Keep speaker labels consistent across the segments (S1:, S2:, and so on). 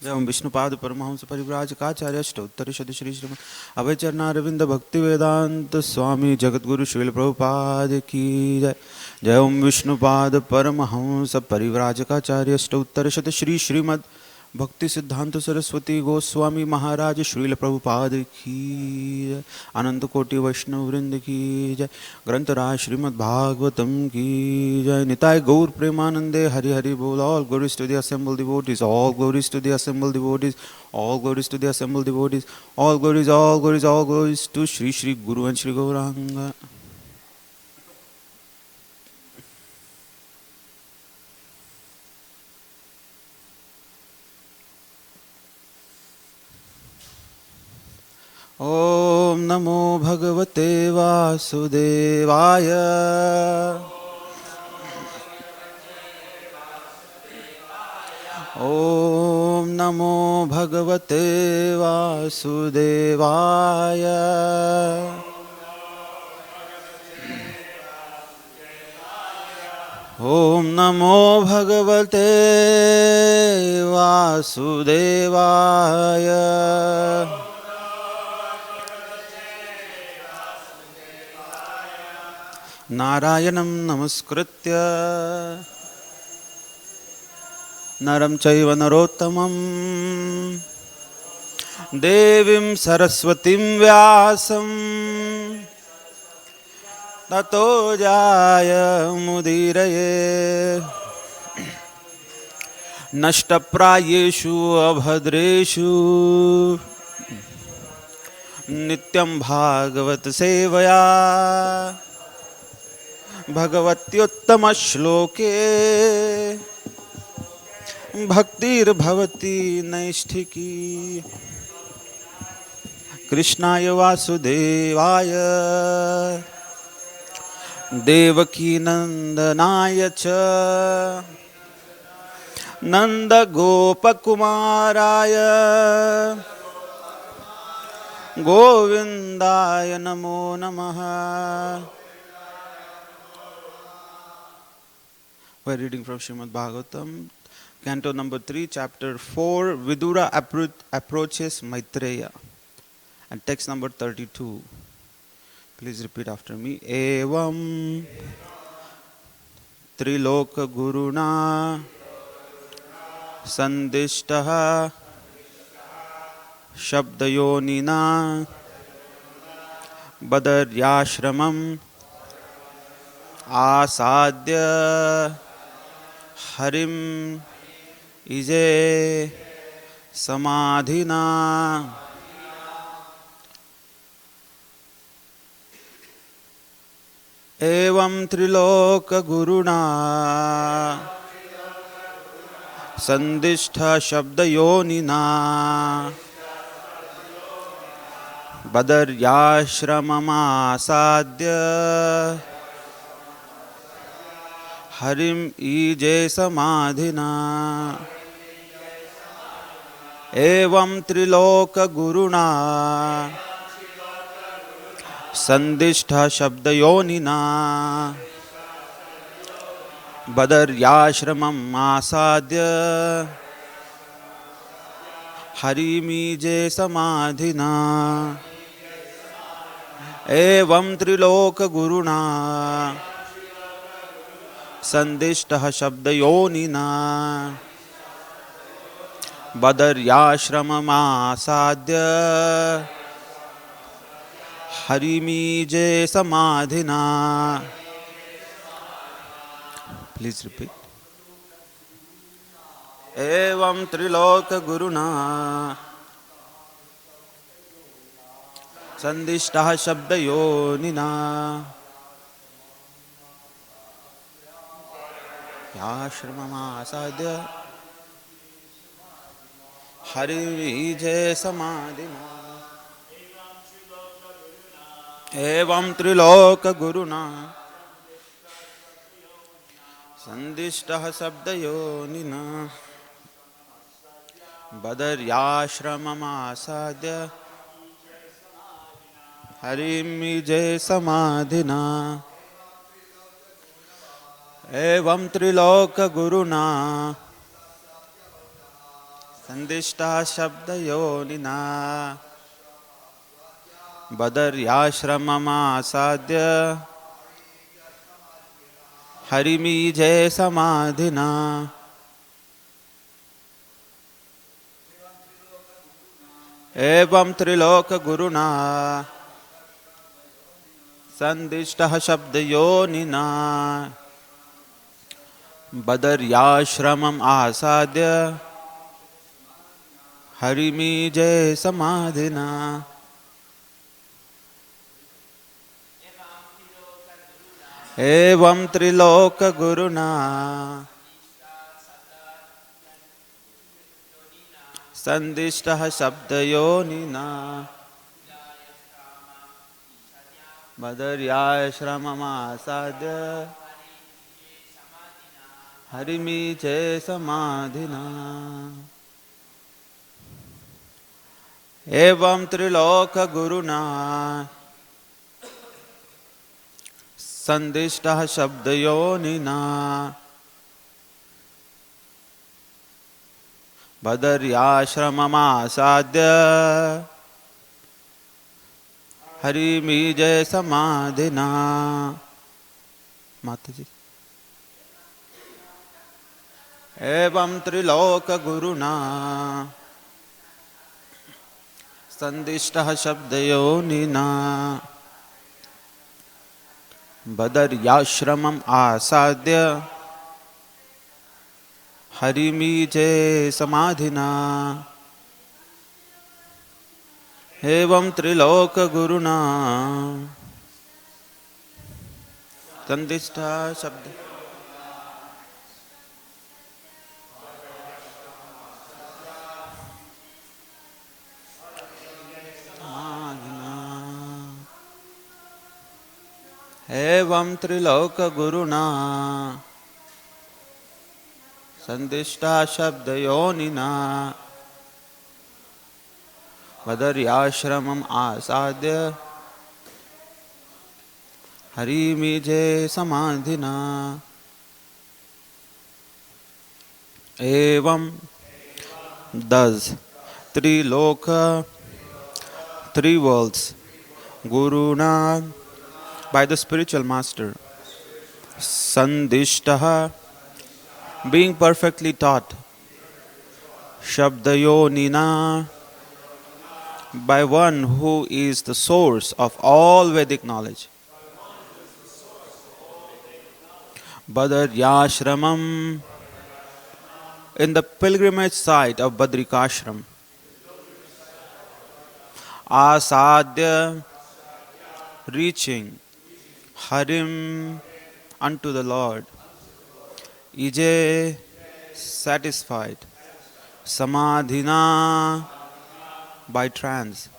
S1: जय विष्णुपाद परमहंस परिव्राजकाचार्य उत्तर शति श्री श्रीमद अभय चरणारविंद भक्ति वेदांत स्वामी जगतगुरु श्रील प्रभुपाद की जय। जय ओम विष्णुपाद परमहंस परिव्राजकाचार्य उत्तर शति श्री श्रीमद भक्ति सिद्धांत सरस्वती गोस्वामी महाराज श्रील प्रभुपाद की जय। अनंत कोटि वैष्णव वृंद की जय। ग्रंथराज श्रीमद् भागवतम की जय। निताय गौर प्रेमानंदे हरि हरि बोल। All glories to the assembled devotees, all glories to the assembled devotees, all glories to the assembled devotees, all glories, all glories, all glories to Shri Shri guru and Shri Gaurang. ओम नमो भगवते वासुदेवाय। ओम नमो भगवते वासुदेवाय। ओम नमो भगवते वासुदेवाय। नारायणं नमस्कृत्य नरं चैव नरोत्तमं देवीं सरस्वतीं व्यासं ततो जायमुदीरये। नष्टप्रायेषु अभद्रेषु नित्यं भागवत सेवया भगवत्युत्तम श्लोके भक्तिर्भवति नैष्ठिकी। कृष्णाय वासुदेवाय देवकी नंदनाय च नंदगोपकुमाराय गोविंदाय नमो नमः। We're reading from Srimad Bhagavatam, Canto number 3, Chapter 4, Vidura approaches Maitreya, and text number 32. Please repeat after me. Evam Triloka Guruna Sandishtaha Shabdayonina Badaryashramam Asadya Harim Ije Samadhina. Evam Triloka Guruna Sandishtha Shabdayonina Badaryashramama Asadya Harim Ije Samadhina. Evam Triloka Guruna Sandishtha Shabdayonina Badaryashramam Asadya Harim Ije Samadhina. Evam Triloka Guruna Sandishtah Shabdayonina Badaryashramam Asadya Harimije Samadhina. Please repeat. Evam Triloka Guruna Sandishtah Shabdayonina Ashramam Asadya Harimije Samadhina. Evam Triloka Guruna Sandishtah Sabdayonina Badaryashramam Asadya Harimije Samadhina. Evam Triloka Guruna Sandishta Shabdayonina Badaryashramama Asadya Harimije Samadhina Evam Triloka Guruna Sandishta Shabdayonina Badaryashramam Asadya Harimije Samadhina Evam Triloka Guruna Sandishta Shabdayonina Badaryashramam Asadya Harimije Samadhina Evam Triloka Guruna Sandishta Shabdayonina Badaryashramam Asadya Harimije Samadhina Mataji Evam Triloka Guruna Sandishta Shabdayonina Badaryashramam Asadya Harimije Samadhina Evam Triloka Guruna Sandishta Shabdayonina Evam Triloka Guruna Sandishta Shabdayonina Badaryashramam Asadya Harimije Samadhina Evam thus Triloka three worlds Guruna by the spiritual master Sandishtaha being perfectly taught Shabdayonina by one who is the source of all Vedic knowledge Badaryashramam in the pilgrimage site of Badrika Ashram Asadya reaching Harim unto the Lord Ije satisfied Samadhina by trance.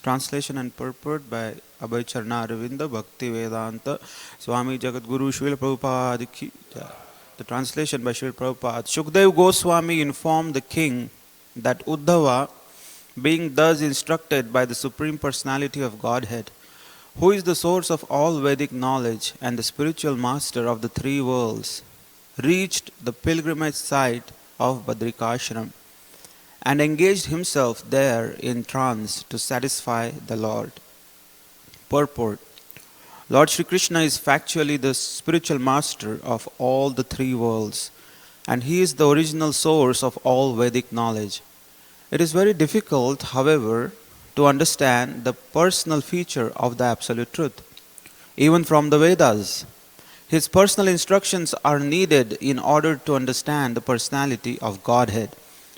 S1: Translation and purport by Abhayacharna Aravinda Bhakti Vedanta Swami Jagadguru Srila Prabhupada Ki Jai. The translation by Srila Prabhupada. Shukdev Goswami informed the king that Udhawa, being thus instructed by the Supreme Personality of Godhead, who is the source of all Vedic knowledge and the spiritual master of the three worlds, reached the pilgrimage site of Badrika Ashram and engaged himself there in trance to satisfy the Lord. Purport. Lord Shri Krishna is factually the spiritual master of all the three worlds, and he is the original source of all Vedic knowledge. It is very difficult, however, to understand the personal feature of the Absolute Truth, even from the Vedas. His personal instructions are needed in order to understand the personality of Godhead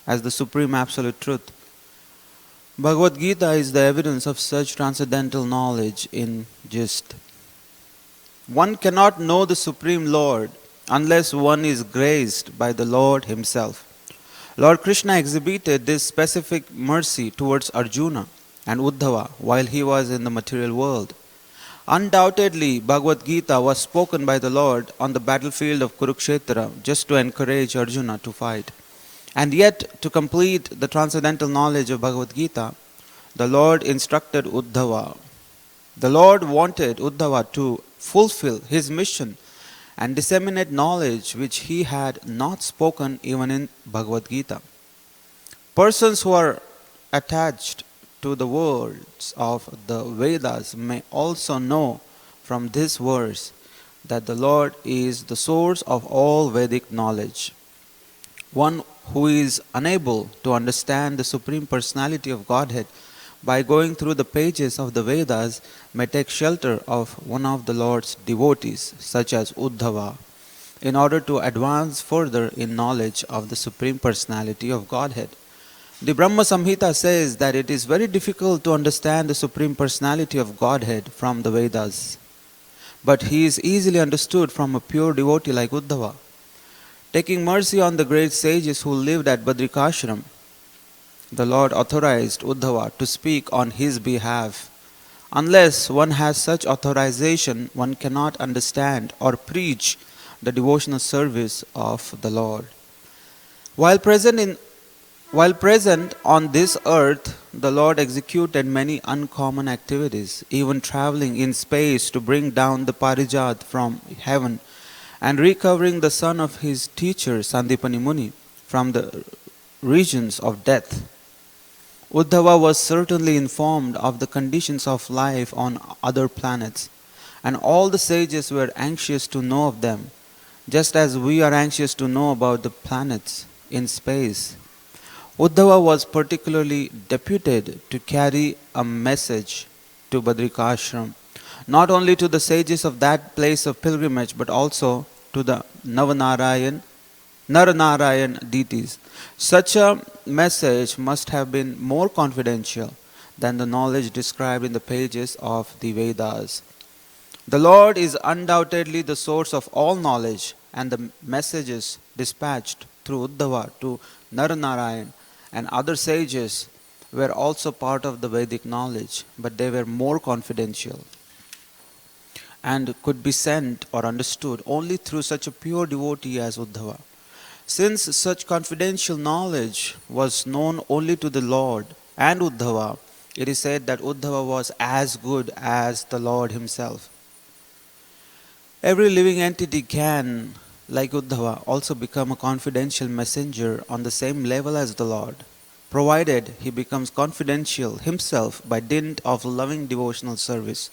S1: as the Supreme Absolute Truth. Bhagavad Gita is the evidence of such transcendental knowledge in gist. One cannot know the Supreme Lord unless one is graced by the Lord Himself. Lord Krishna exhibited this specific mercy towards Arjuna and Udhawa while he was in the material world. Undoubtedly, Bhagavad Gita was spoken by the Lord on the battlefield of Kurukshetra just to encourage Arjuna to fight. And yet, to complete the transcendental knowledge of Bhagavad Gita, the Lord instructed Udhawa. The Lord wanted Udhawa to fulfill his mission and disseminate knowledge which he had not spoken even in Bhagavad Gita. Persons who are attached to the words of the Vedas may also know from this verse that the Lord is the source of all Vedic knowledge. One who is unable to understand the Supreme Personality of Godhead by going through the pages of the Vedas may take shelter of one of the Lord's devotees, such as Udhawa, in order to advance further in knowledge of the Supreme Personality of Godhead. The Brahma Samhita says that it is very difficult to understand the Supreme Personality of Godhead from the Vedas, but he is easily understood from a pure devotee like Udhava. Taking mercy on the great sages who lived at Badrika Ashram, the Lord authorized Udhava to speak on his behalf. Unless one has such authorization, one cannot understand or preach the devotional service of the Lord. While present on this earth, the Lord executed many uncommon activities, even traveling in space to bring down the Parijat from heaven and recovering the son of his teacher Sandipani Muni from the regions of death. Udhava was certainly informed of the conditions of life on other planets, and all the sages were anxious to know of them, just as we are anxious to know about the planets in space. Udhava was particularly deputed to carry a message to Badrika Ashram, not only to the sages of that place of pilgrimage, but also to the Naranarayan deities. Such a message must have been more confidential than the knowledge described in the pages of the Vedas. The Lord is undoubtedly the source of all knowledge, and the messages dispatched through Udhava to Naranarayan and other sages were also part of the Vedic knowledge, but they were more confidential and could be sent or understood only through such a pure devotee as Udhava. Since such confidential knowledge was known only to the Lord and Udhava, it is said that Udhava was as good as the Lord himself. Every living entity can, like Udhava, also become a confidential messenger on the same level as the Lord, provided he becomes confidential himself by dint of loving devotional service.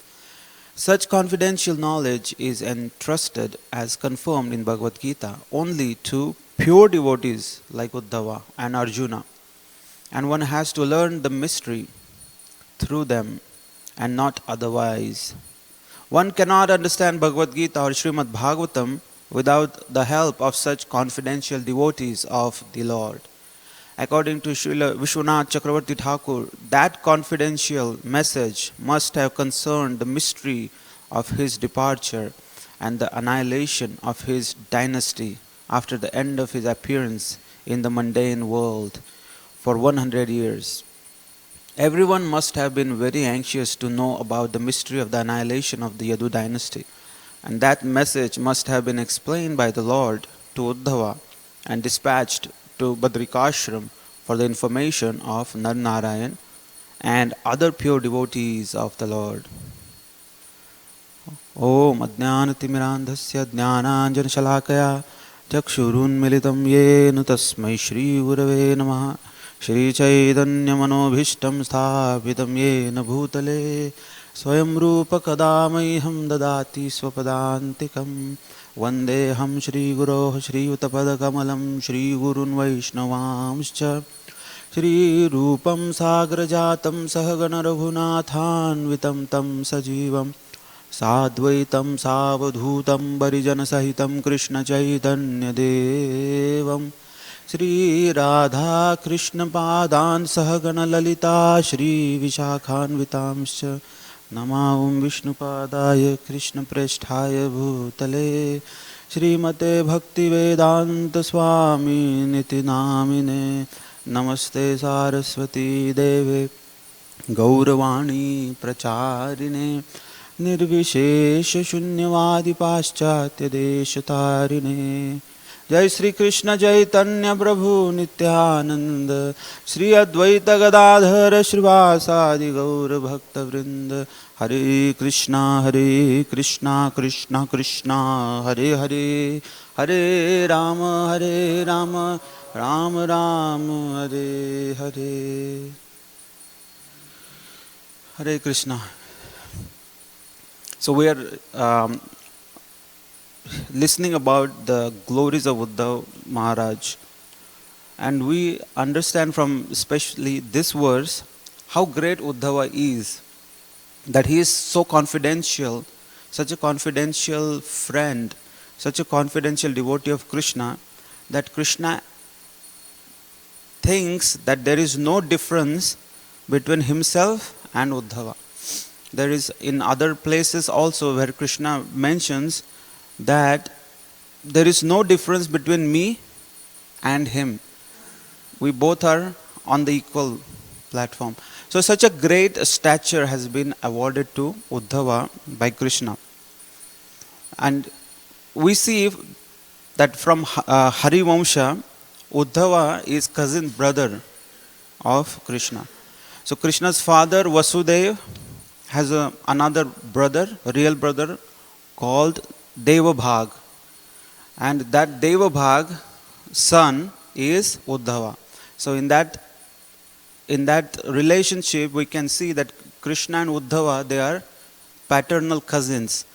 S1: Such confidential knowledge is entrusted, as confirmed in Bhagavad Gita, only to pure devotees like Udhava and Arjuna, and one has to learn the mystery through them and not otherwise. One cannot understand Bhagavad Gita or Srimad Bhagavatam without the help of such confidential devotees of the Lord. According to Srila Vishwanath Chakravarti Thakur, that confidential message must have concerned the mystery of his departure and the annihilation of his dynasty after the end of his appearance in the mundane world for 100 years. Everyone must have been very anxious to know about the mystery of the annihilation of the Yadu dynasty, and that message must have been explained by the Lord to Udhava and dispatched to Badrika Ashram for the information of Naranarayan and other pure devotees of the Lord. Om Ajnanatimirandhasya Jnananjanashalakaya Chakshurunmilitam Yena Tasmai Shri Gurave Namaha Shri Chaitanya Manobhishtam Sthapitam Yena Bhutale Swayam Rupa Kadamayham Dadati Swapadantikam Vandeham Shri Guroh Shri Utapadakamalam Shri Gurun Vaishnavamscha Shri Rupam Sagrajatam Sahagana Raghunathanvitam Tam Sajivam Sadvaitam Savadhutam Barijana Sahitam Krishna Chaitanya Devam Shri Radha Krishna Padan Sahagana Lalita Shri Vishakhanvitamscha Namahum Vishnupadaya Krishna Preshthaya Bhutale Srimate Bhakti Vedanta Swami Niti Namine Namaste Saraswati Deve Gauravani Pracharine Nirvishesha Shunyavadi Paschatya Deshatarine Jai Sri Krishna Chaitanya Prabhu Nityananda Sri Advaita Gadadhara Srivasadi Gaura Bhakta Vrinda Hare Krishna Krishna Krishna Hare Hare Hare Rama Ram Ram Hare Hare. Hare Krishna. So we are listening about the glories of Udhawa Maharaj, and we understand from especially this verse how great Udhava is, that he is so confidential, such a confidential friend, such a confidential devotee of Krishna, that Krishna thinks that there is no difference between himself and Udhava. There is in other places also where Krishna mentions that there is no difference between me and him. We both are on the equal platform. So such a great stature has been awarded to Udhava by Krishna. And we see that from Hari Vamsha, Udhava is cousin brother of Krishna. So Krishna's father Vasudeva has another brother, a real brother called Devabhag. And that Devabhag son is Udhava. So in that relationship we can see that Krishna and Udhava, they are paternal cousins.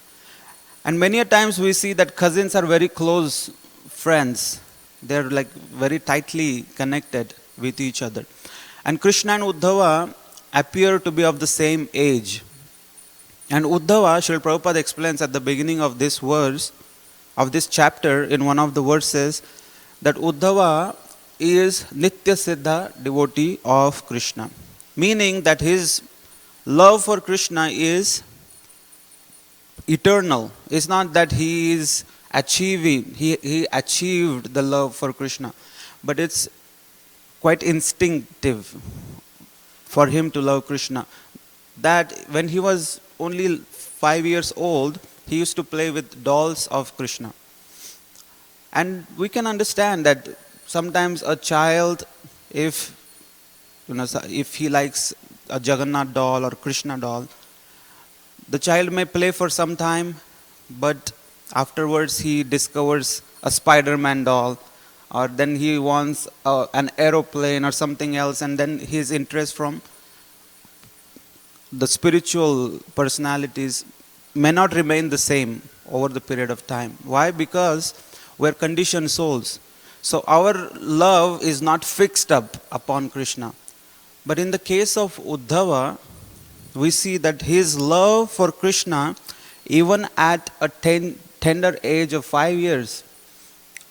S1: And many a times we see that cousins are very close friends. They are like very tightly connected with each other. And Krishna and Udhava appear to be of the same age. And Udhava, Srila Prabhupada explains at the beginning of this verse, of this chapter, in one of the verses, that Udhava is Nitya Siddha devotee of Krishna. Meaning that his love for Krishna is eternal. It's not that he is achieving, he achieved the love for Krishna. But it's quite instinctive for him to love Krishna. That when he was only 5 years old, he used to play with dolls of Krishna. And we can understand that sometimes a child, if he likes a Jagannath doll or Krishna doll, the child may play for some time, but afterwards he discovers a Spider-Man doll, or then he wants an aeroplane or something else, and then his interest from the spiritual personalities may not remain the same over the period of time. Why? Because we're conditioned souls. So our love is not fixed up upon Krishna. But in the case of Udhava, we see that his love for Krishna, even at a tender age of 5 years,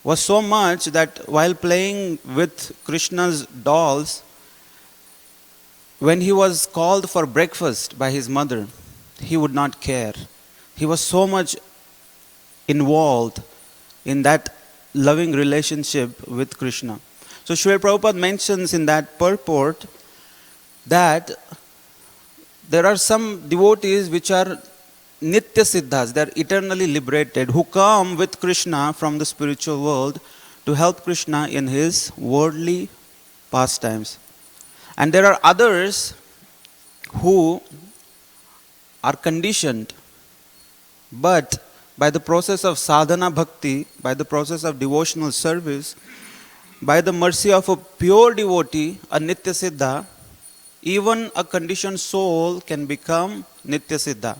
S1: was so much that while playing with Krishna's dolls, when he was called for breakfast by his mother, he would not care. He was so much involved in that loving relationship with Krishna. So Srila Prabhupada mentions in that purport that there are some devotees which are Nitya Siddhas, they are eternally liberated, who come with Krishna from the spiritual world to help Krishna in his worldly pastimes. And there are others who are conditioned, but by the process of sadhana bhakti, by the process of devotional service, by the mercy of a pure devotee, a Nitya Siddha, even a conditioned soul can become Nitya Siddha.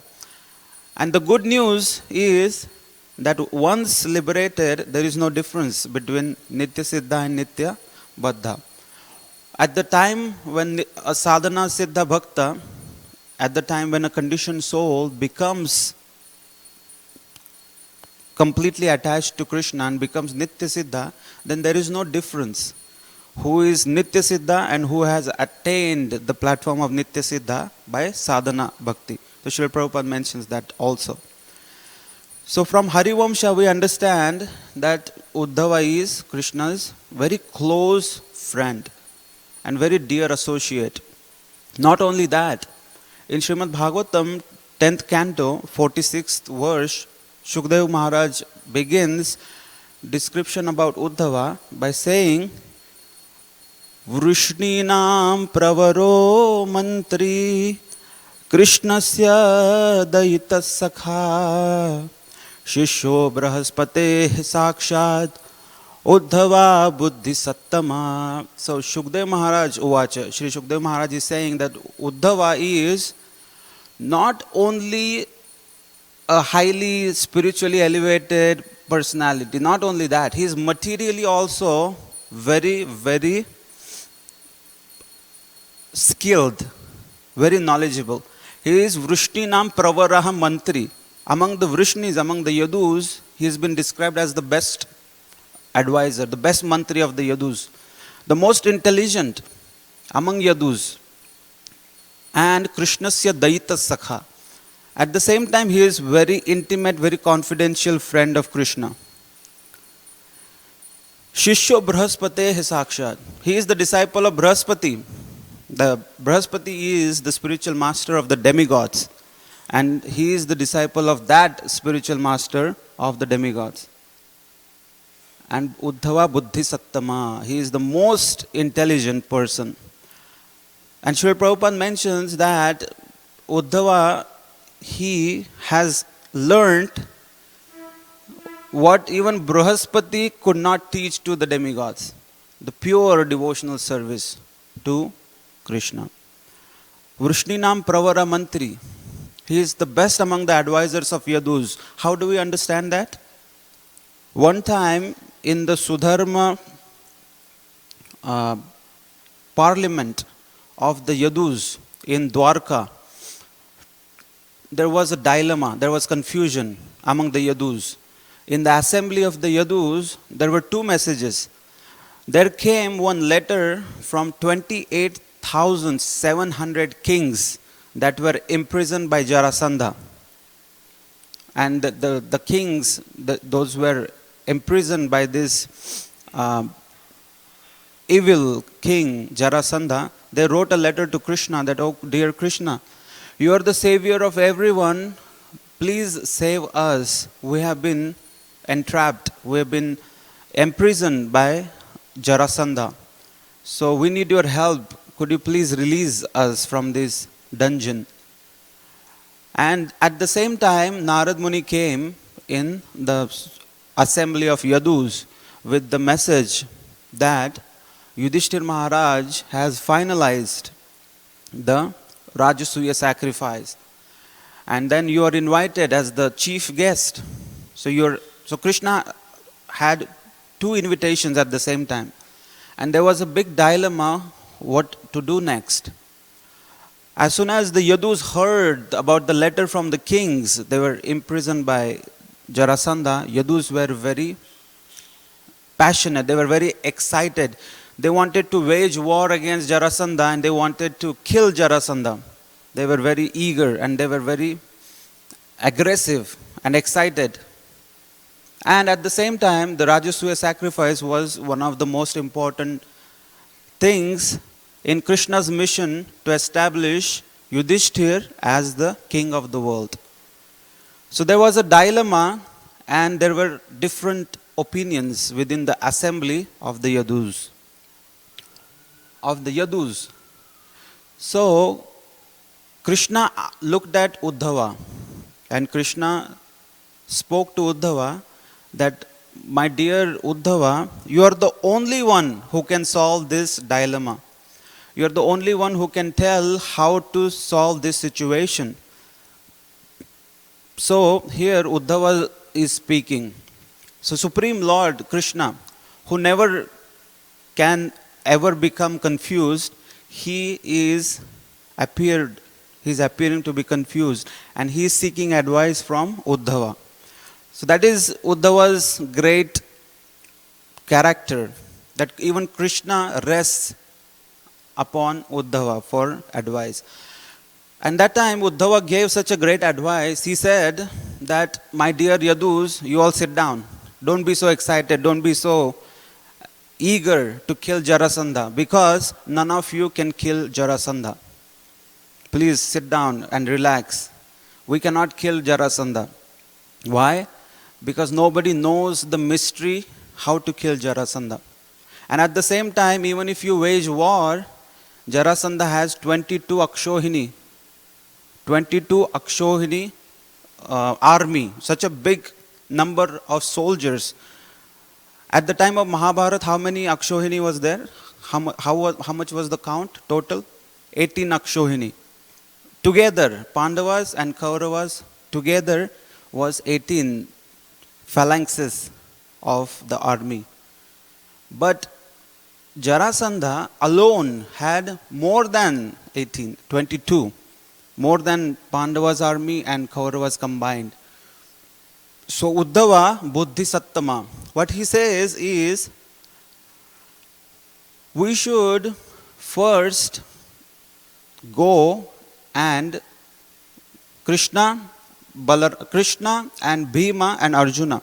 S1: And the good news is that once liberated, there is no difference between Nitya Siddha and Nitya Baddha. At the time when a sadhana siddha bhakta, at the time when a conditioned soul becomes completely attached to Krishna and becomes Nitya Siddha, then there is no difference who is Nitya Siddha and who has attained the platform of Nitya Siddha by sadhana bhakti. So Srila Prabhupada mentions that also. So from Hari Vamsha we understand that Udhava is Krishna's very close friend and very dear associate. Not only that, in Srimad Bhagavatam, 10th canto, 46th verse, Shukdev Maharaj begins description about Udhava by saying, Vrishninam pravaro mantri Krishnasya dayitas sakha Shishyo brahaspate sakshat Udhava buddhi sattama. So Shukdev Maharaj uvacha, Shri Shukdev Maharaj is saying that Udhava is not only a highly spiritually elevated personality, not only that, he is materially also very, very skilled, very knowledgeable. He is Vrishninam Pravaraha Mantri. Among the Vrishnis, among the Yadus, he has been described as the best advisor, the best mantri of the Yadus, the most intelligent among Yadus, and Krishnasya Daita Sakha. At the same time, he is very intimate, very confidential friend of Krishna. Shishyo Brahaspate Sakshat. He is the disciple of Brahaspati. The Brahaspati is the spiritual master of the demigods, and he is the disciple of that spiritual master of the demigods. And Udhava Buddhi Sattama, he is the most intelligent person. And Srila Prabhupada mentions that Udhava, he has learnt what even Brahaspati could not teach to the demigods, the pure devotional service to Krishna. Vrishninam Pravara Mantri, he is the best among the advisors of Yadus. How do we understand that? One time in the Sudharma parliament of the Yadus in Dwarka, there was a dilemma, there was confusion among the Yadus. In the assembly of the Yadus, there were two messages. There came one letter from 28,700 kings that were imprisoned by Jarasandha. And the kings, those were imprisoned by this evil king Jarasandha, they wrote a letter to Krishna that, oh dear Krishna, you are the savior of everyone, please save us. We have been entrapped, we have been imprisoned by Jarasandha. So we need your help. Could you please release us from this dungeon? And at the same time, Narad Muni came in the assembly of Yadus with the message that Yudhishthir Maharaj has finalized the Rajasuya sacrifice. And then you are invited as the chief guest. So Krishna had two invitations at the same time. And there was a big dilemma what to do next. As soon as the Yadus heard about the letter from the kings, they were imprisoned by Jarasandha, Yadus were very passionate, they were very excited. They wanted to wage war against Jarasandha and they wanted to kill Jarasandha. They were very eager and they were very aggressive and excited. And at the same time, the Rajasuya sacrifice was one of the most important things in Krishna's mission to establish Yudhishthir as the king of the world. So there was a dilemma and there were different opinions within the assembly of the Yadus. So Krishna looked at Udhava and Krishna spoke to Udhava that, my dear Udhava, you are the only one who can solve this dilemma. You are the only one who can tell how to solve this situation. So here Udhava is speaking. So Supreme Lord Krishna, who never can ever become confused, he is appearing to be confused and he is seeking advice from Udhava. So that is Uddhava's great character, that even Krishna rests upon Udhava for advice. And that time Udhava gave such a great advice. He said that, my dear Yadus, you all sit down. Don't be so excited. Don't be so eager to kill Jarasandha, because none of you can kill Jarasandha. Please sit down and relax. We cannot kill Jarasandha. Why? Because nobody knows the mystery how to kill Jarasandha. And at the same time, even if you wage war, Jarasandha has 22 Akshohini army, such a big number of soldiers. At the time of Mahabharata, how many Akshohini was there? How much was the count total? 18 Akshohini. Together, Pandavas and Kauravas together was 18 phalanxes of the army. But Jarasandha alone had more than 18, 22, more than Pandavas' army and Kauravas combined. So Udhava Buddhisattama, what he says is, we should first go and Krishna and Bhima and Arjuna.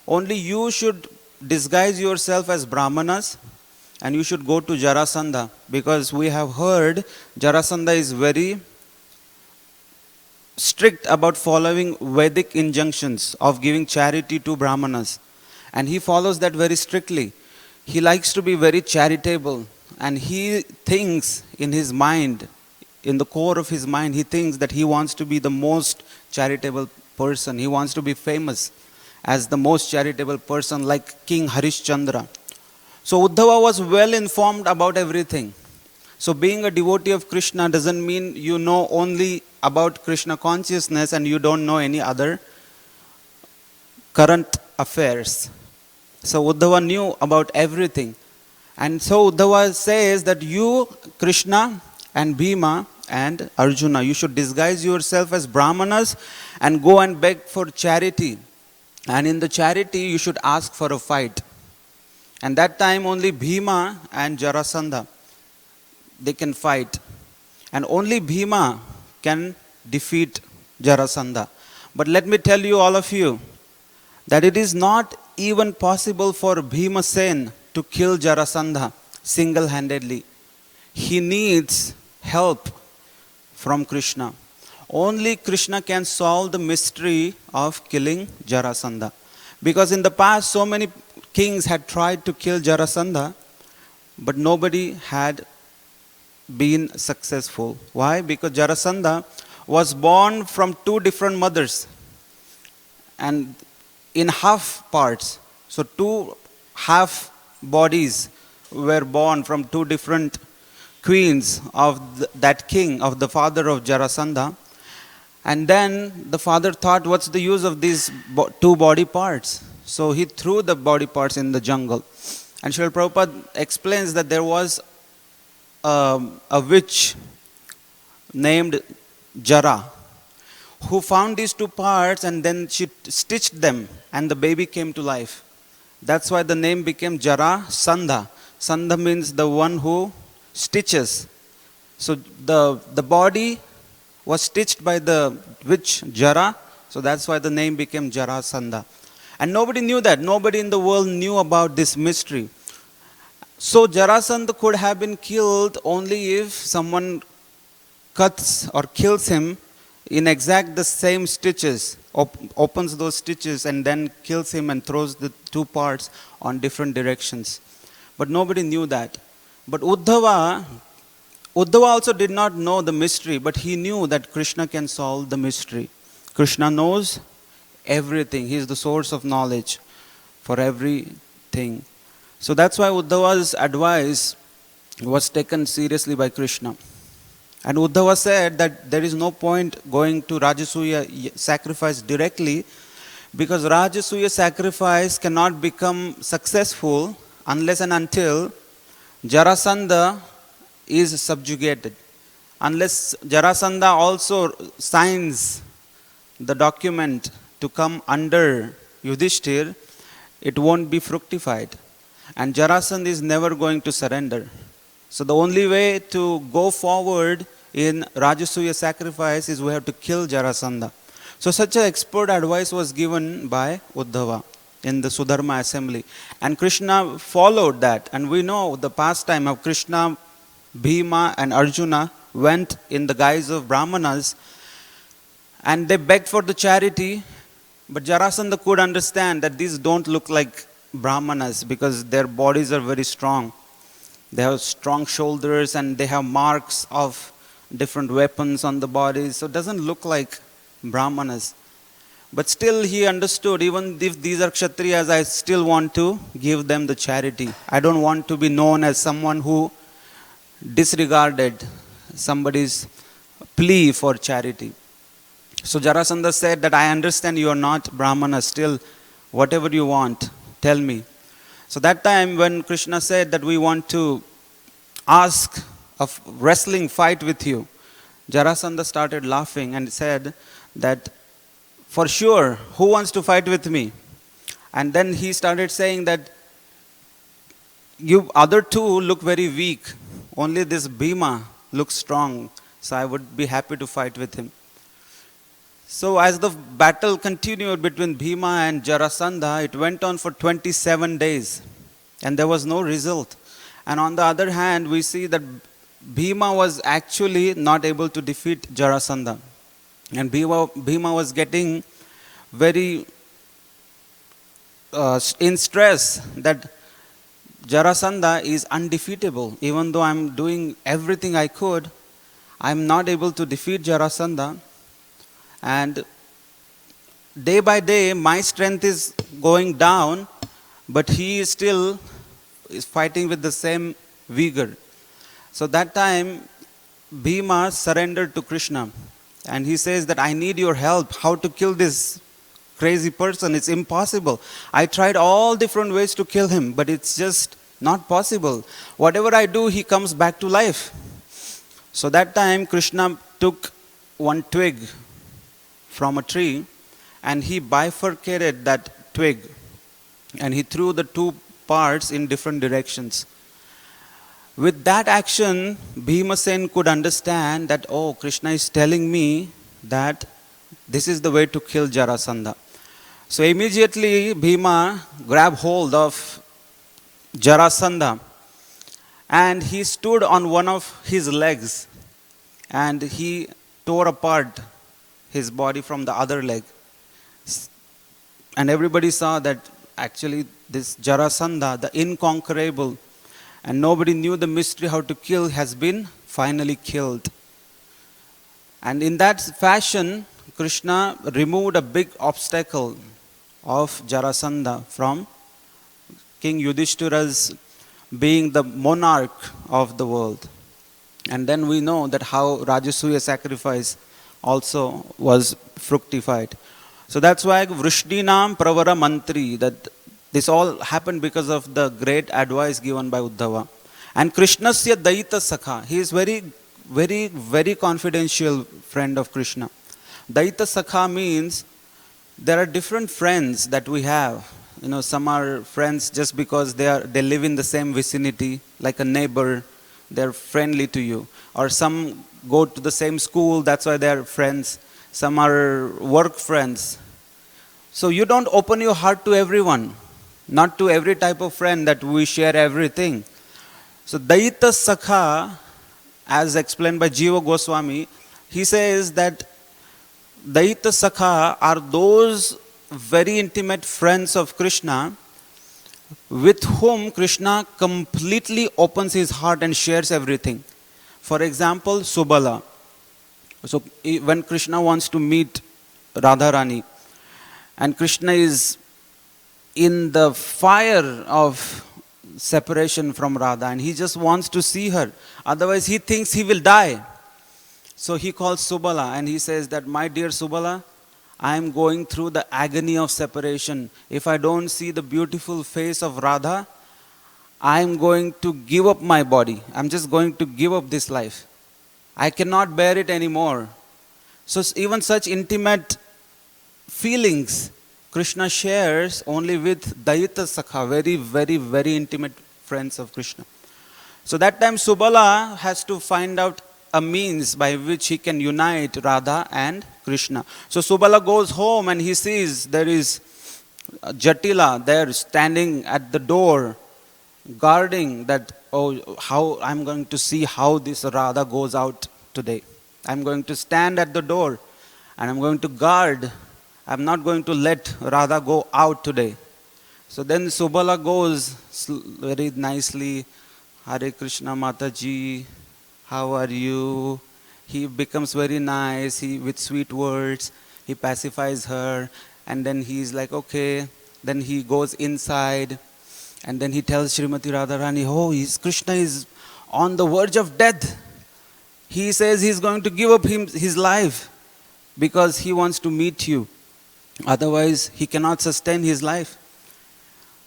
S1: Only you should disguise yourself as Brahmanas and you should go to Jarasandha, because we have heard Jarasandha is very strict about following Vedic injunctions of giving charity to Brahmanas. And he follows that very strictly. He likes to be very charitable, and he thinks in his mind, in the core of his mind, he thinks that he wants to be the most charitable person. He wants to be famous as the most charitable person, like King Harishchandra. So Udhava was well informed about everything. So being a devotee of Krishna doesn't mean you know only about Krishna consciousness and you don't know any other current affairs. So Udhava knew about everything. And so Udhava says that you, Krishna and Bhima and Arjuna, you should disguise yourself as Brahmanas and go and beg for charity. And in the charity you should ask for a fight. And that time only Bhima and Jarasandha, they can fight. And only Bhima can defeat Jarasandha. But let me tell you, all of you, that it is not even possible for Bhima Sen to kill Jarasandha single-handedly. He needs help from Krishna. Only Krishna can solve the mystery of killing Jarasandha. Because in the past, so many kings had tried to kill Jarasandha, but nobody had been successful. Why? Because Jarasandha was born from two different mothers and in half parts. So two half bodies were born from two different queens of that king, of the father of Jarasandha. And then the father thought, what's the use of these two body parts? So he threw the body parts in the jungle. And Srila Prabhupada explains that there was a witch named Jara who found these two parts and then she stitched them and the baby came to life. That's why the name became Jarasandha. Sandha means the one who stitches. So the body was stitched by the witch Jara, so that's why the name became Jarasandha. And nobody knew that. Nobody in the world knew about this mystery. So Jarasandha could have been killed only if someone cuts or kills him in exact the same stitches, opens those stitches and then kills him and throws the two parts on different directions. But nobody knew that. But Udhava also did not know the mystery, but he knew that Krishna can solve the mystery. Krishna knows everything. He is the source of knowledge for everything. So that's why Udhava's advice was taken seriously by Krishna. And Udhava said that there is no point going to Rajasuya sacrifice directly, because Rajasuya sacrifice cannot become successful unless and until Jarasandha is subjugated. Unless Jarasandha also signs the document to come under Yudhishthir, it won't be fructified. And Jarasandha is never going to surrender. So the only way to go forward in Rajasuya sacrifice is we have to kill Jarasandha. So such an expert advice was given by Udhava in the Sudharma assembly. And Krishna followed that. And we know the pastime of Krishna, Bhima and Arjuna went in the guise of Brahmanas and they begged for the charity. But Jarasandha could understand that these don't look like Brahmanas because their bodies are very strong. They have strong shoulders and they have marks of different weapons on the bodies. So it doesn't look like Brahmanas. But still he understood, even if these are Kshatriyas, I still want to give them the charity. I don't want to be known as someone who disregarded somebody's plea for charity. So Jarasandha said that I understand you are not Brahmana, still whatever you want, tell me. So that time when Krishna said that we want to ask a wrestling fight with you, Jarasandha started laughing and said that for sure, who wants to fight with me? And then he started saying that you other two look very weak. Only this Bhima looks strong. So I would be happy to fight with him. So as the battle continued between Bhima and Jarasandha, it went on for 27 days. And there was no result. And on the other hand, we see that Bhima was actually not able to defeat Jarasandha. And Bhima was getting very in stress that Jarasandha is undefeatable. Even though I'm doing everything I could, I'm not able to defeat Jarasandha. And day by day, my strength is going down, but he is still fighting with the same vigor. So that time, Bhima surrendered to Krishna. And he says that I need your help. How to kill this crazy person? It's impossible. I tried all different ways to kill him, but it's just not possible. Whatever I do, he comes back to life. So that time, Krishna took one twig from a tree and he bifurcated that twig and he threw the two parts in different directions. With that action, Bhimasen could understand that, oh, Krishna is telling me that this is the way to kill Jarasandha. So immediately Bhima grabbed hold of Jarasandha and he stood on one of his legs and he tore apart his body from the other leg. And everybody saw that actually this Jarasandha, the inconquerable, and nobody knew the mystery how to kill, has been finally killed. And in that fashion, Krishna removed a big obstacle of Jarasandha from King Yudhishthira's being the monarch of the world. And then we know that how Rajasuya sacrifice also was fructified. So that's why Vrishninam Pravara Mantri, that this all happened because of the great advice given by Udhawa. And Krishnasya Daita Sakha, he is very, very, very confidential friend of Krishna. Daita Sakha means there are different friends that we have. You know, some are friends just because they live in the same vicinity, like a neighbor, they're friendly to you. Or some go to the same school, that's why they're friends. Some are work friends. So you don't open your heart to everyone. Not to every type of friend that we share everything. So Daita Sakha, as explained by Jiva Goswami, he says that Daita Sakha are those very intimate friends of Krishna with whom Krishna completely opens his heart and shares everything. For example, Subala. So when Krishna wants to meet Radharani and Krishna is in the fire of separation from Radha and he just wants to see her. Otherwise he thinks he will die. So he calls Subala and he says that, my dear Subala, I am going through the agony of separation. If I don't see the beautiful face of Radha, I am going to give up my body. I'm just going to give up this life. I cannot bear it anymore. So even such intimate feelings Krishna shares only with Daita Sakha, very, very, very intimate friends of Krishna. So that time Subala has to find out a means by which he can unite Radha and Krishna. So Subala goes home and he sees there is Jatila there standing at the door, guarding that, oh, how I'm going to see how this Radha goes out today. I'm going to stand at the door and I'm going to guard. I'm not going to let Radha go out today. So then Subala goes very nicely, Hare Krishna Mataji, how are you? He becomes very nice, with sweet words. He pacifies her, and then he's like, okay. Then he goes inside, and then he tells Srimati Radharani, oh, Krishna is on the verge of death. He says he's going to give up his life because he wants to meet you. Otherwise, he cannot sustain his life.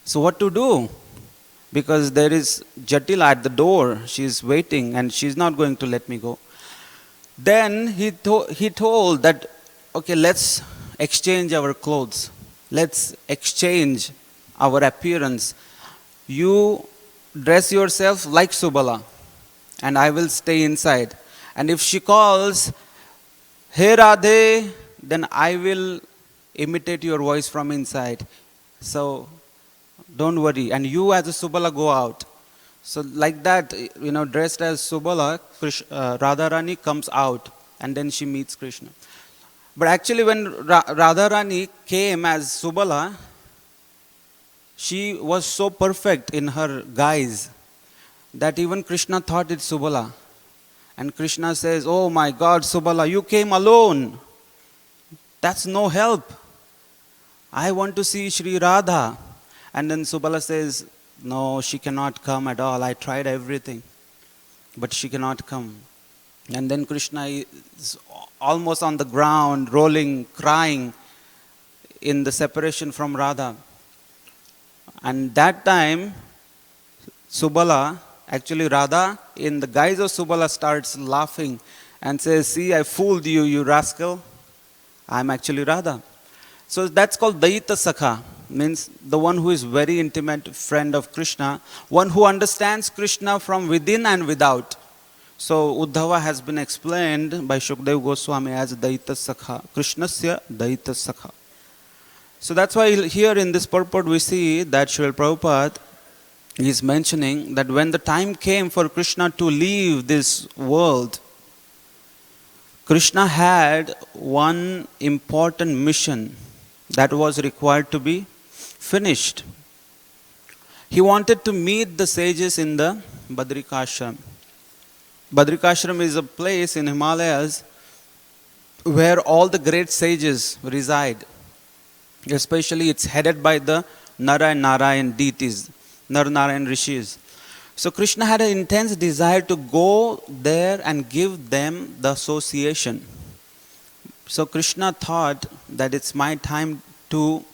S1: So what to do? Because there is Jatila at the door. She's waiting and she's not going to let me go. Then he told that, okay, let's exchange our clothes. Let's exchange our appearance. You dress yourself like Subala and I will stay inside. And if she calls, Hey Radhe, then I will imitate your voice from inside. So don't worry. And you as a Subala go out. So like that, dressed as Subala, Radharani comes out and then she meets Krishna. But actually when Radharani came as Subala, she was so perfect in her guise that even Krishna thought it's Subala. And Krishna says, oh my God, Subala, you came alone. That's no help. I want to see Sri Radha. And then Subala says, no, she cannot come at all. I tried everything, but she cannot come. And then Krishna is almost on the ground, rolling, crying in the separation from Radha. And that time, Subala, actually Radha, in the guise of Subala, starts laughing and says, see, I fooled you, you rascal. I'm actually Radha. So that's called Daita Sakha, means the one who is very intimate friend of Krishna, one who understands Krishna from within and without. So Udhawa has been explained by Shukdev Goswami as Daita Sakha, Krishnasya Daita Sakha. So that's why here in this purport we see that Srila Prabhupada is mentioning that when the time came for Krishna to leave this world, Krishna had one important mission that was required to be finished. He wanted to meet the sages in the Badrika Ashram. Badrika Ashram is a place in Himalayas where all the great sages reside. Especially it's headed by the Narayan deities, Narayan Rishis. So Krishna had an intense desire to go there and give them the association. So Krishna thought that it's my time to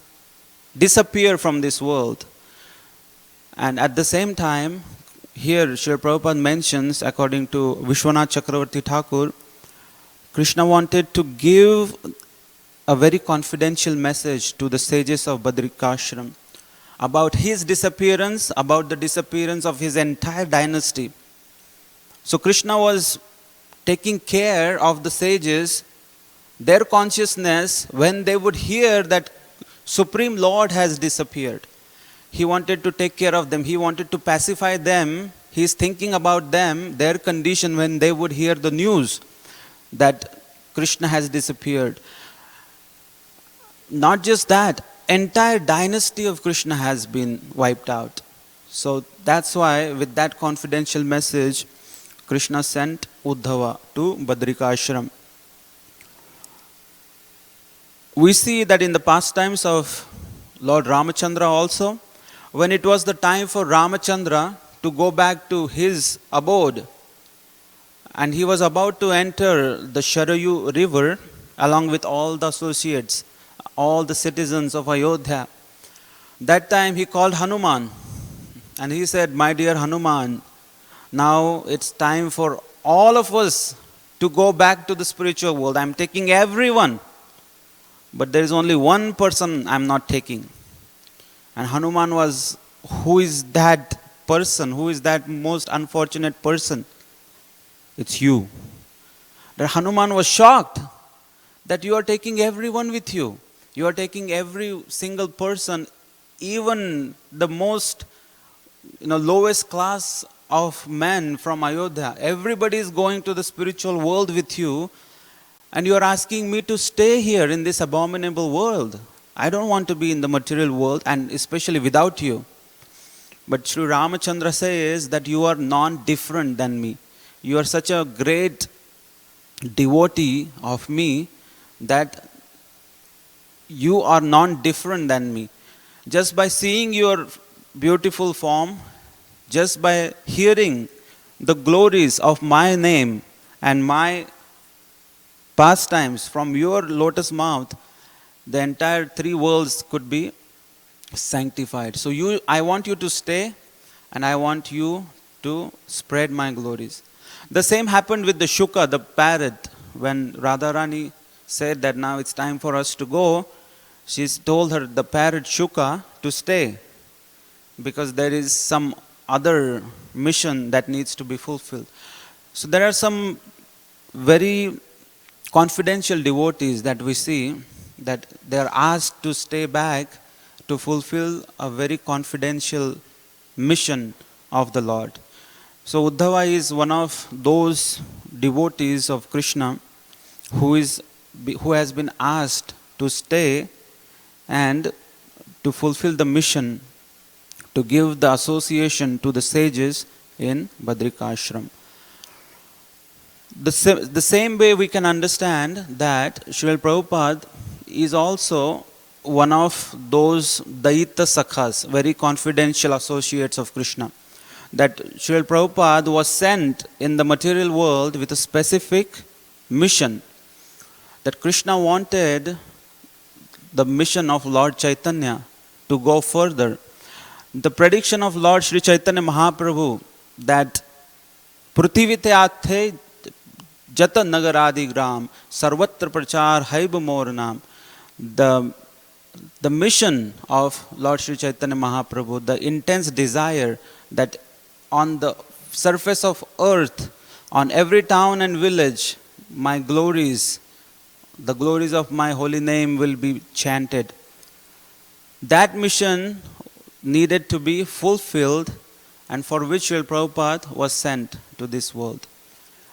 S1: disappear from this world. And at the same time, here Srila Prabhupada mentions, according to Vishwanath Chakravarti Thakur, Krishna wanted to give a very confidential message to the sages of Badrika Ashram about his disappearance, about the disappearance of his entire dynasty. So Krishna was taking care of the sages, their consciousness, when they would hear that Supreme Lord has disappeared. He wanted to take care of them. He wanted to pacify them. He is thinking about them, their condition when they would hear the news that Krishna has disappeared. Not just that, entire dynasty of Krishna has been wiped out. So that's why with that confidential message, Krishna sent Udhawa to Badrika Ashram. We see that in the pastimes of Lord Ramachandra also, when it was the time for Ramachandra to go back to his abode, and he was about to enter the Sharayu river along with all the associates, all the citizens of Ayodhya, that time he called Hanuman and he said, my dear Hanuman, now it's time for all of us to go back to the spiritual world. I'm taking everyone, but there is only one person I'm not taking. And Hanuman was, who is that person? Who is that most unfortunate person? It's you. That Hanuman was shocked that you are taking everyone with you. You are taking every single person, even the most lowest class of men from Ayodhya. Everybody is going to the spiritual world with you, and you are asking me to stay here in this abominable world. I don't want to be in the material world, and especially without you. But Sri Ramachandra says that you are non-different than me. You are such a great devotee of me that you are non-different than me. Just by seeing your beautiful form, just by hearing the glories of my name and my pastimes from your lotus mouth, the entire three worlds could be sanctified. So I want you to stay, and I want you to spread my glories. The same happened with the Shuka, the parrot. When Radharani said that now it's time for us to go, she told her, the parrot Shuka, to stay, because there is some other mission that needs to be fulfilled. So there are some very confidential devotees that we see that they are asked to stay back to fulfill a very confidential mission of the Lord. So Udhawa is one of those devotees of Krishna who has been asked to stay and to fulfill the mission, to give the association to the sages in Badrika Ashram. The same way we can understand that Srila Prabhupada is also one of those Daita Sakhas, very confidential associates of Krishna. That Srila Prabhupada was sent in the material world with a specific mission. That Krishna wanted the mission of Lord Chaitanya to go further. The prediction of Lord Sri Chaitanya Mahaprabhu that Prithivite athe jata nagaradi gram sarvatra prachar haib mor naam. The mission of Lord Sri Chaitanya Mahaprabhu, the intense desire that on the surface of earth, on every town and village, my glories, the glories of my holy name will be chanted. That mission needed to be fulfilled, and for which Srila Prabhupada was sent to this world.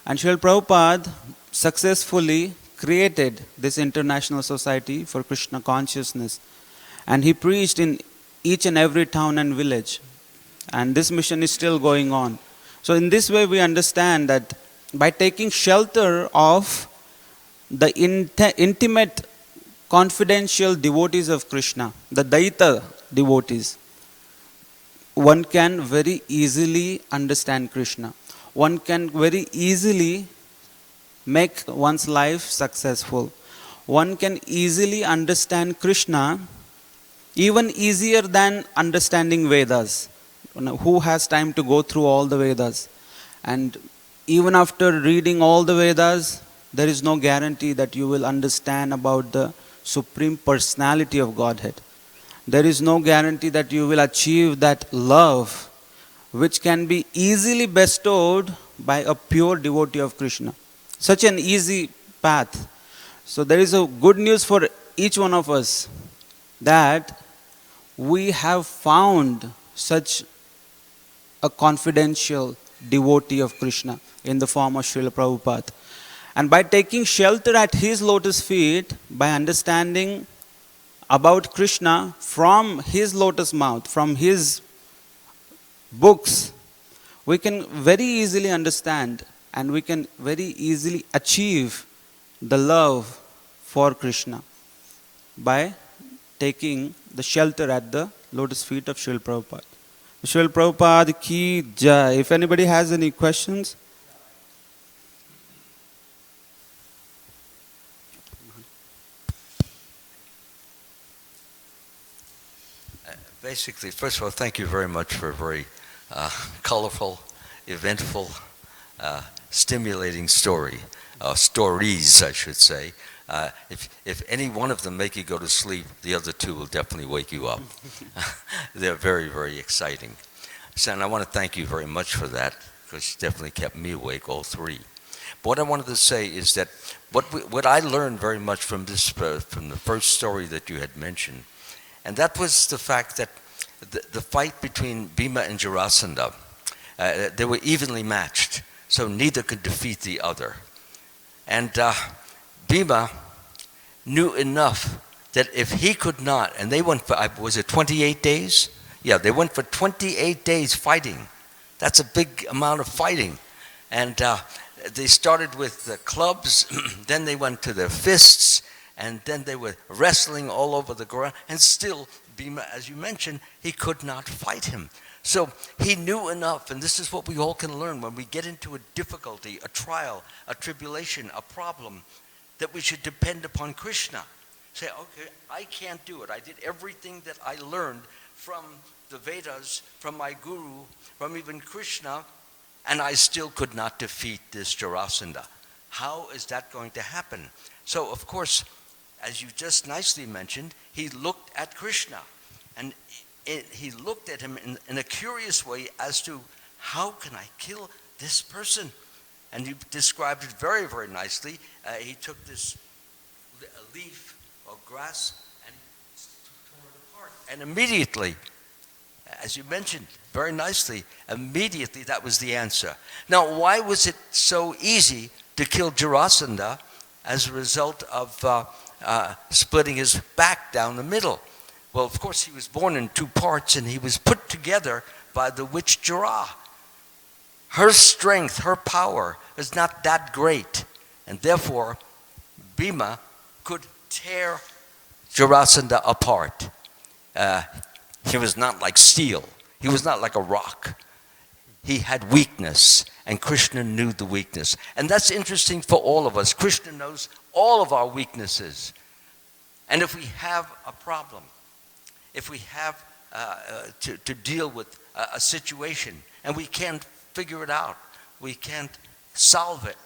S1: And Srila Prabhupada successfully created this international society for Krishna consciousness. And he preached in each and every town and village. And this mission is still going on. So in this way we understand that by taking shelter of the intimate, confidential devotees of Krishna, the Daita devotees, one can very easily understand Krishna. One can very easily make one's life successful. One can easily understand Krishna, even easier than understanding Vedas. Who has time to go through all the Vedas? And even after reading all the Vedas, there is no guarantee that you will understand about the Supreme Personality of Godhead. There is no guarantee that you will achieve that love which can be easily bestowed by a pure devotee of Krishna. Such an easy path. So there is a good news for each one of us that we have found such a confidential devotee of Krishna in the form of Srila Prabhupada. And by taking shelter at his lotus feet, by understanding about Krishna from his lotus mouth, from his books, we can very easily understand and we can very easily achieve the love for Krishna by taking the shelter at the lotus feet of Srila Prabhupada. Srila Prabhupada ki jai. If anybody has any questions.
S2: Basically, first of all, thank you very much for a very colorful, eventful, stimulating story. Stories, I should say. If any one of them make you go to sleep, the other two will definitely wake you up. They're very, very exciting. So, and I want to thank you very much for that, because you definitely kept me awake, all three. But what I wanted to say is that what I learned very much from this, from the first story that you had mentioned, and that was the fact that the fight between Bhima and Jarasandha, they were evenly matched, so neither could defeat the other. And Bhima knew enough that if he could not, and they went for, was it 28 days? Yeah, they went for 28 days fighting. That's a big amount of fighting. And they started with the clubs, then they went to their fists, and then they were wrestling all over the ground, and still Bhima, as you mentioned, he could not fight him. So he knew enough, and this is what we all can learn when we get into a difficulty, a trial, a tribulation, a problem, that we should depend upon Krishna. Say, okay, I can't do it. I did everything that I learned from the Vedas, from my guru, from even Krishna, and I still could not defeat this Jarasandha. How is that going to happen? So, of course, as you just nicely mentioned, he looked at Krishna, and he looked at him in a curious way as to, how can I kill this person? And he described it very, very nicely. He took this leaf or grass and tore it apart. And immediately, as you mentioned very nicely, immediately that was the answer. Now, why was it so easy to kill Jarasandha as a result of splitting his back down the middle? Well, of course, he was born in two parts, and he was put together by the witch Jara. Her strength, her power is not that great, and therefore Bhima could tear Jarasandha apart. He was not like steel. He was not like a rock. He had weakness, and Krishna knew the weakness. And that's interesting for all of us. Krishna knows all of our weaknesses. And if we have a problem, if we have to deal with a situation and we can't figure it out, we can't solve it,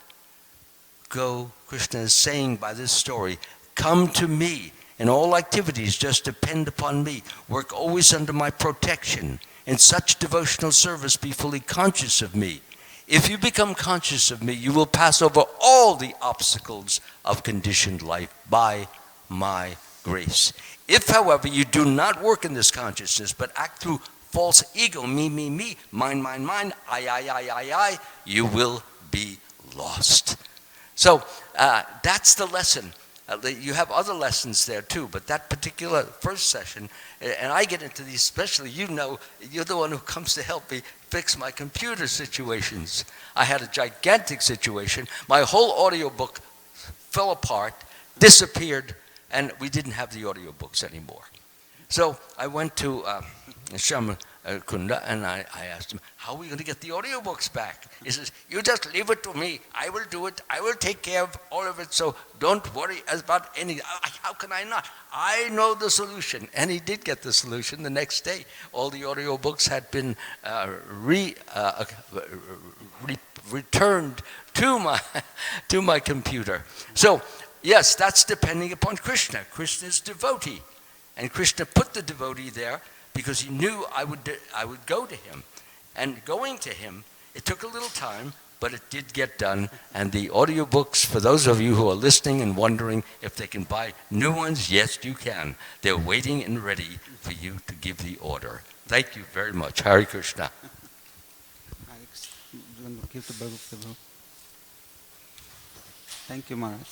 S2: go, Krishna is saying by this story, come to me. In all activities, just depend upon me. Work always under my protection. In such devotional service, be fully conscious of me. If you become conscious of me, you will pass over all the obstacles of conditioned life by my grace. If, however, you do not work in this consciousness, but act through false ego, me, mine, I, you will be lost. So that's the lesson. You have other lessons there too, but that particular first session, and I get into these, especially, you know, you're the one who comes to help me fix my computer situations. I had a gigantic situation. My whole audiobook fell apart, disappeared, and we didn't have the audiobooks anymore. So I went to Shyam and I asked him, how are we going to get the audiobooks back? He says, you just leave it to me. I will do it. I will take care of all of it. So don't worry about anything. How can I not? I know the solution. And he did get the solution the next day. All the audiobooks had been returned to my computer. So, yes, that's depending upon Krishna. Krishna's devotee. And Krishna put the devotee there because he knew I would go to him. And going to him, it took a little time, but it did get done. And the audiobooks, for those of you who are listening and wondering if they can buy new ones, yes, you can. They're waiting and ready for you to give the order. Thank you very much. Hare Krishna.
S1: Thank you, Maharaj.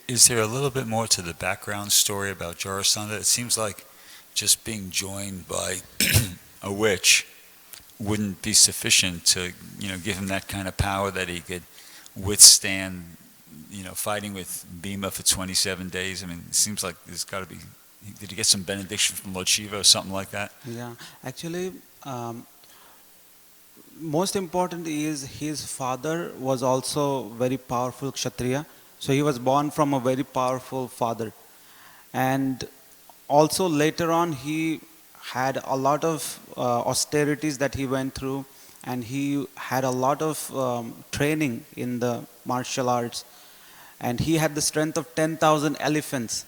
S3: Is there a little bit more to the background story about Jarasandha? It seems like just being joined by a witch wouldn't be sufficient to, give him that kind of power that he could withstand, fighting with Bhima for 27 days. I mean, it seems like there's got to be. Did he get some benediction from Lord Shiva or something like that?
S1: Yeah, actually, most important is his father was also very powerful Kshatriya. So he was born from a very powerful father. And also later on he had a lot of austerities that he went through, and he had a lot of training in the martial arts. And he had the strength of 10,000 elephants.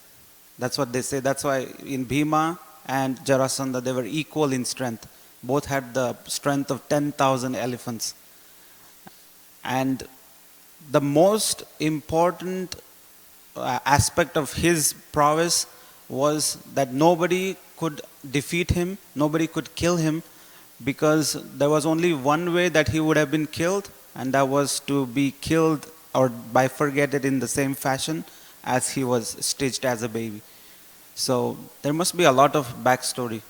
S1: That's what they say. That's why in Bhima and Jarasandha they were equal in strength. Both had the strength of 10,000 elephants. And the most important aspect of his prowess was that nobody could defeat him, nobody could kill him, because there was only one way that he would have been killed, and that was to be killed or bifurcated in the same fashion as he was stitched as a baby. So there must be a lot of backstory,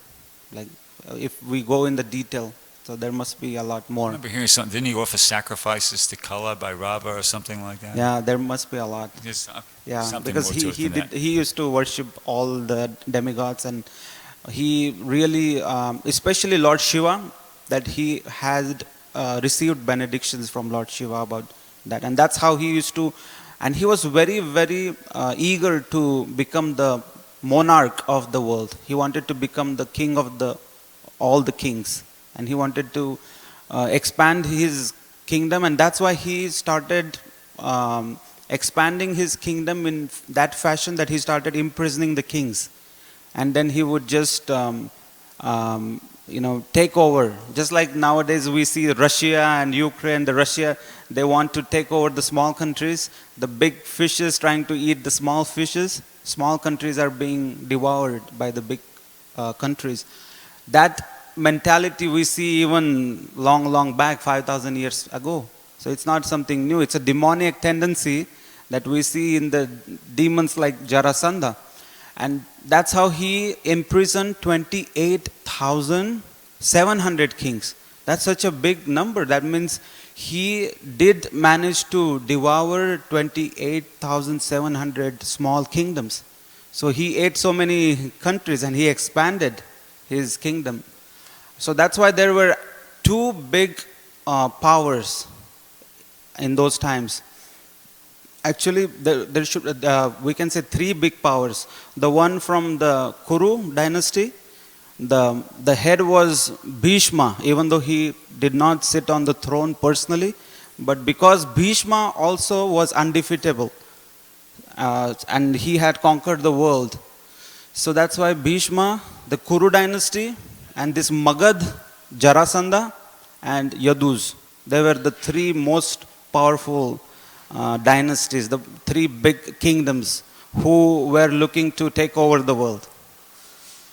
S1: like if we go in the detail. So there must be a lot
S3: I
S1: more.
S3: remember hearing something. Didn't he offer sacrifices to Kala by Rava or something like that?
S1: Yeah, there must be a lot.
S3: Just,
S1: Yeah,
S3: something
S1: because
S3: more to it than that.
S1: he used to worship all the demigods, and he really, especially Lord Shiva, that he had received benedictions from Lord Shiva about that, and that's how he used to, and he was very, very eager to become the monarch of the world. He wanted to become the king of all the kings, and he wanted to expand his kingdom, and that's why he started expanding his kingdom in that fashion that he started imprisoning the kings, and then he would just take over. Just like nowadays we see Russia and Ukraine. The Russia, they want to take over the small countries. The big fishes trying to eat the small fishes. Small countries are being devoured by the big countries. That mentality we see even long back, 5,000 years ago. So it's not something new. It's a demonic tendency that we see in the demons like Jarasandha. And that's how he imprisoned 28,700 kings. That's such a big number. That means he did manage to devour 28,700 small kingdoms. So he ate so many countries and he expanded his kingdom. So that's why there were two big powers in those times. Actually, there should we can say three big powers. The one from the Kuru dynasty, the head was Bhishma, even though he did not sit on the throne personally, but because Bhishma also was undefeatable, and he had conquered the world. So that's why Bhishma, the Kuru dynasty, and this Magad, Jarasandha, and Yaduz, they were the three most powerful dynasties, the three big kingdoms who were looking to take over the world.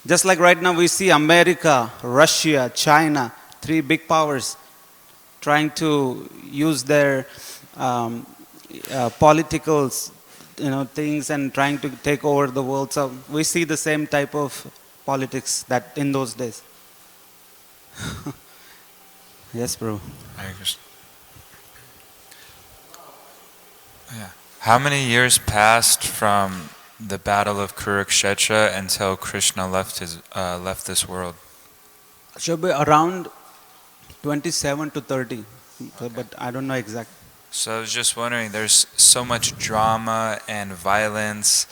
S1: Just like right now we see America, Russia, China, three big powers trying to use their political things and trying to take over the world. So we see the same type of politics that in those days. Yes, bro.
S4: Hare Krishna. Yeah. How many years passed from the battle of Kurukshetra until Krishna left this world?
S1: Should be around 27 to 30, but I don't know exact.
S4: So I was just wondering, there's so much drama and violence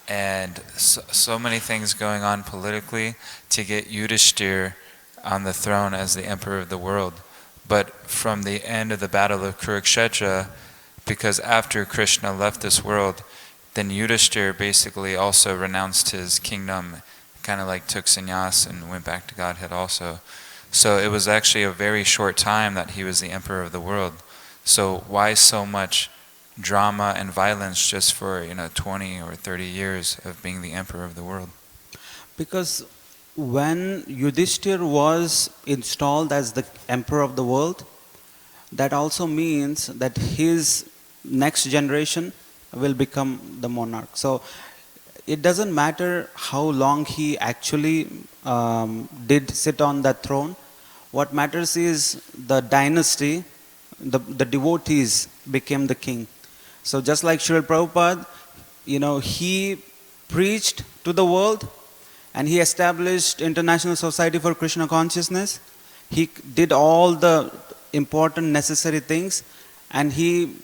S4: and so many things going on politically to get Yudhishthir on the throne as the emperor of the world. But from the end of the battle of Kurukshetra, because after Krishna left this world, then Yudhishthir basically also renounced his kingdom, kind of like took sannyas and went back to Godhead also. So it was actually a very short time that he was the emperor of the world. So why so much drama and violence just for 20 or 30 years of being the emperor of the world?
S1: Because when Yudhishthir was installed as the emperor of the world, that also means that his next generation will become the monarch. So it doesn't matter how long he actually did sit on that throne. What matters is the dynasty, the devotees became the king. So just like Srila Prabhupada, he preached to the world and he established International Society for Krishna Consciousness. He did all the important necessary things and he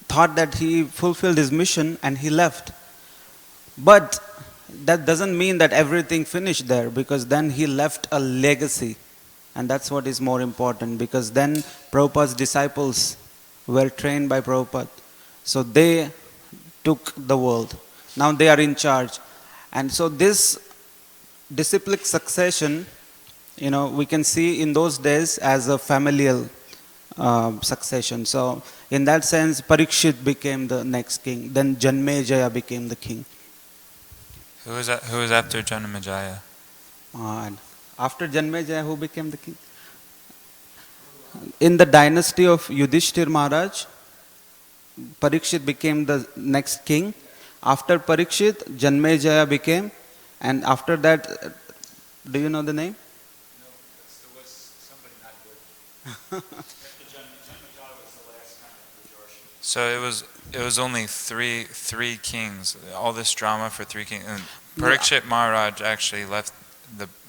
S1: thought that he fulfilled his mission and he left. But that doesn't mean that everything finished there, because then he left a legacy, and that's what is more important, because then Prabhupada's disciples were trained by Prabhupada. So they took the world. Now they are in charge. And so this disciplic succession, we can see in those days as a familial succession. So in that sense, Parikshit became the next king. Then Janmejaya became the king.
S4: Who was after Janmejaya?
S1: And after Janmejaya, who became the king? In the dynasty of Yudhishthir Maharaj, Parikshit became the next king. After Parikshit, Janmejaya became, and after that, do you know the name?
S3: No, there was somebody not good.
S4: So it was only three kings. All this drama for three kings. And Parikshit Maharaj actually left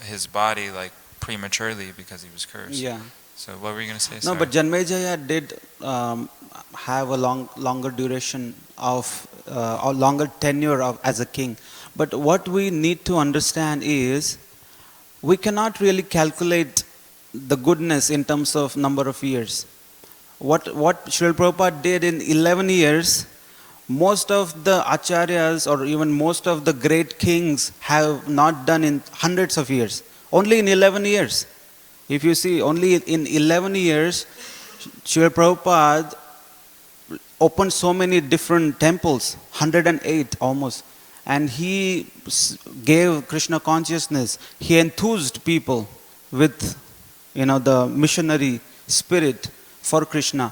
S4: his body like prematurely because he was cursed.
S1: Yeah.
S4: So what were you going to say?
S1: No,
S4: Sorry.
S1: but Janmejaya did have a longer duration of, or longer tenure as a king. But what we need to understand is, we cannot really calculate the goodness in terms of number of years. What Srila Prabhupada did in 11 years, most of the acharyas or even most of the great kings have not done in hundreds of years. Only in 11 years. If you see, only in 11 years, Srila Prabhupada opened so many different temples, 108 almost. And he gave Krishna consciousness. He enthused people with, the missionary spirit for Krishna.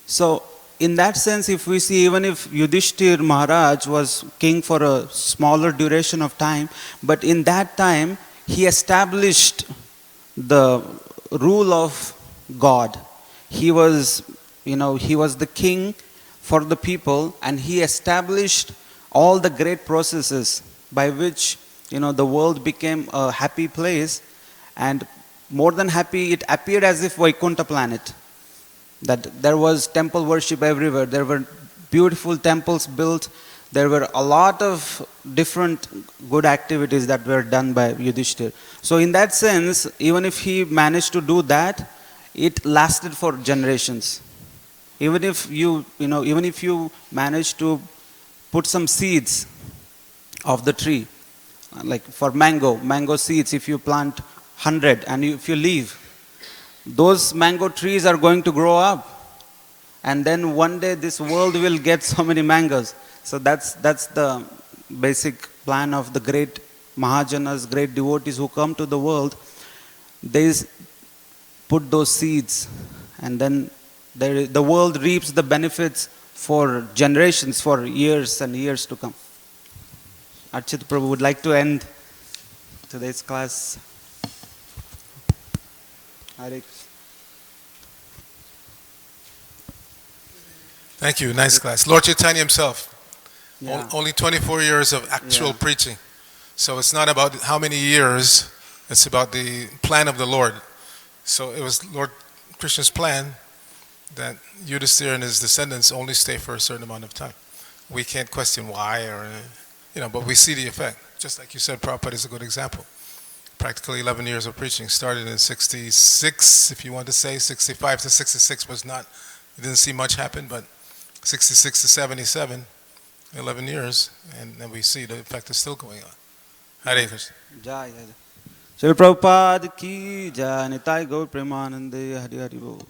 S1: So, in that sense, if we see, even if Yudhishthir Maharaj was king for a smaller duration of time, but in that time, he established the rule of God. He was, he was the king for the people, and he established all the great processes by which, the world became a happy place, and more than happy, it appeared as if Vaikuntha planet. That there was temple worship everywhere. There were beautiful temples built. There were a lot of different good activities that were done by Yudhishthir. So in that sense, even if he managed to do that, it lasted for generations. Even if you managed to put some seeds of the tree, like for mango seeds, if you plant 100 and if you leave, those mango trees are going to grow up, and then one day this world will get so many mangoes. So that's the basic plan of the great Mahajanas, great devotees who come to the world. They put those seeds, and then the world reaps the benefits for generations, for years and years to come. Archit Prabhu would like to end today's class. Hare Krishna.
S5: Thank you. Nice class. Lord Chaitanya himself.
S1: Yeah.
S5: Only 24 years of actual preaching. So it's not about how many years, it's about the plan of the Lord. So it was Lord Krishna's plan that Yudhishthira and his descendants only stay for a certain amount of time. We can't question why, but we see the effect. Just like you said, Prabhupada is a good example. Practically 11 years of preaching. Started in 66, if you want to say. 65 to 66 was not, you didn't see much happen, but 66 to 77, 11 years, and then we see the effect is still going on. Hare Krishna.
S1: Jai Jai. Srila Prabhupada ki jai. Nitai Gaur Premanande. Hari Hari Bol.